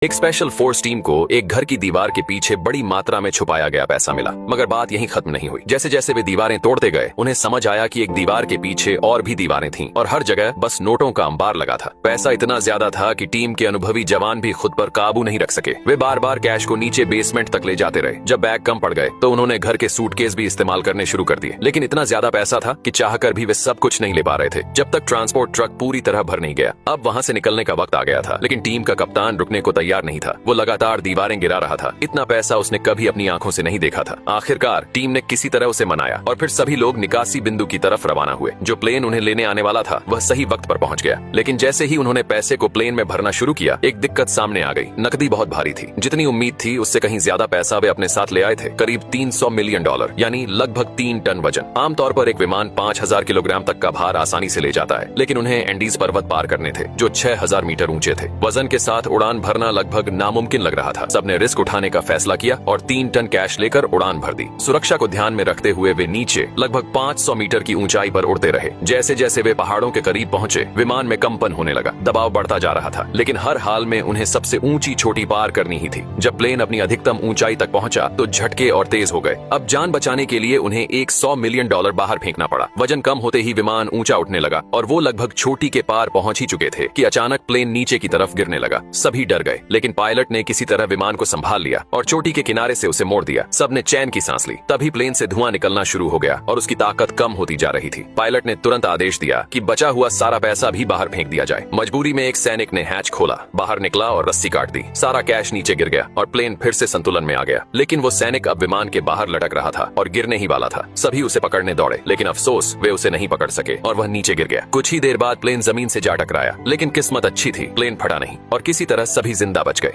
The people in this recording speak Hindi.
एक स्पेशल फोर्स टीम को एक घर की दीवार के पीछे बड़ी मात्रा में छुपाया गया पैसा मिला, मगर बात यहीं खत्म नहीं हुई। जैसे जैसे वे दीवारें तोड़ते गए, उन्हें समझ आया कि एक दीवार के पीछे और भी दीवारें थीं और हर जगह बस नोटों का अंबार लगा था। पैसा इतना ज्यादा था कि टीम के अनुभवी जवान भी खुद पर काबू नहीं रख सके। वे बार बार कैश को नीचे बेसमेंट तक ले जाते रहे। जब बैग कम पड़ गए तो उन्होंने घर के सूटकेस भी इस्तेमाल करने शुरू कर दिए, लेकिन इतना ज्यादा पैसा था कि चाहकर भी वे सब कुछ नहीं ले पा रहे थे, जब तक ट्रांसपोर्ट ट्रक पूरी तरह भर नहीं गया। अब वहां से निकलने का वक्त आ गया था, लेकिन टीम का कप्तान रुकने को तैयार नहीं था। वो लगातार दीवारें गिरा रहा था। इतना पैसा उसने कभी अपनी आंखों से नहीं देखा था। आखिरकार टीम ने किसी तरह उसे मनाया और फिर सभी लोग निकासी बिंदु की तरफ रवाना हुए। जो प्लेन उन्हें लेने आने वाला था वह सही वक्त पर पहुंच गया, लेकिन जैसे ही उन्होंने पैसे को प्लेन में भरना शुरू किया, एक दिक्कत सामने आ गई। नकदी बहुत भारी थी। जितनी उम्मीद थी उससे कहीं ज्यादा पैसा वे अपने साथ ले आए थे, करीब $300 मिलियन, यानी लगभग 3 टन वजन। आमतौर पर एक विमान 5000 किलोग्राम तक का भार आसानी से ले जाता है, लेकिन उन्हें एंडीज पर्वत पार करने थे जो 6000 मीटर ऊंचे थे। वजन के साथ उड़ान भरना लगभग नामुमकिन लग रहा था। सबने रिस्क उठाने का फैसला किया और 3 टन कैश लेकर उड़ान भर दी। सुरक्षा को ध्यान में रखते हुए वे नीचे लगभग 500 मीटर की ऊंचाई पर उड़ते रहे। जैसे जैसे वे पहाड़ों के करीब पहुंचे, विमान में कंपन होने लगा। दबाव बढ़ता जा रहा था, लेकिन हर हाल में उन्हें सबसे ऊंची चोटी पार करनी ही थी। जब प्लेन अपनी अधिकतम ऊंचाई तक पहुंचा तो झटके और तेज हो गए। अब जान बचाने के लिए उन्हें $100 मिलियन बाहर फेंकना पड़ा। वजन कम होते ही विमान ऊंचा उठने लगा और वो लगभग चोटी के पार पहुंच ही चुके थे कि अचानक प्लेन नीचे की तरफ गिरने लगा। सभी डर गए, लेकिन पायलट ने किसी तरह विमान को संभाल लिया और चोटी के किनारे से उसे मोड़ दिया। सबने चैन की सांस ली। तभी प्लेन से धुआं निकलना शुरू हो गया और उसकी ताकत कम होती जा रही थी। पायलट ने तुरंत आदेश दिया कि बचा हुआ सारा पैसा भी बाहर फेंक दिया जाए। मजबूरी में एक सैनिक ने हैच खोला, बाहर निकला और रस्सी काट दी। सारा कैश नीचे गिर गया और प्लेन फिर से संतुलन में आ गया। लेकिन वो सैनिक अब विमान के बाहर लटक रहा था और गिरने ही वाला था। सभी उसे पकड़ने दौड़े, लेकिन अफसोस वे उसे नहीं पकड़ सके और वह नीचे गिर गया। कुछ ही देर बाद प्लेन जमीन से जा टकराया, लेकिन किस्मत अच्छी थी, प्लेन फटा नहीं और किसी तरह सभी जिंदा बच गए।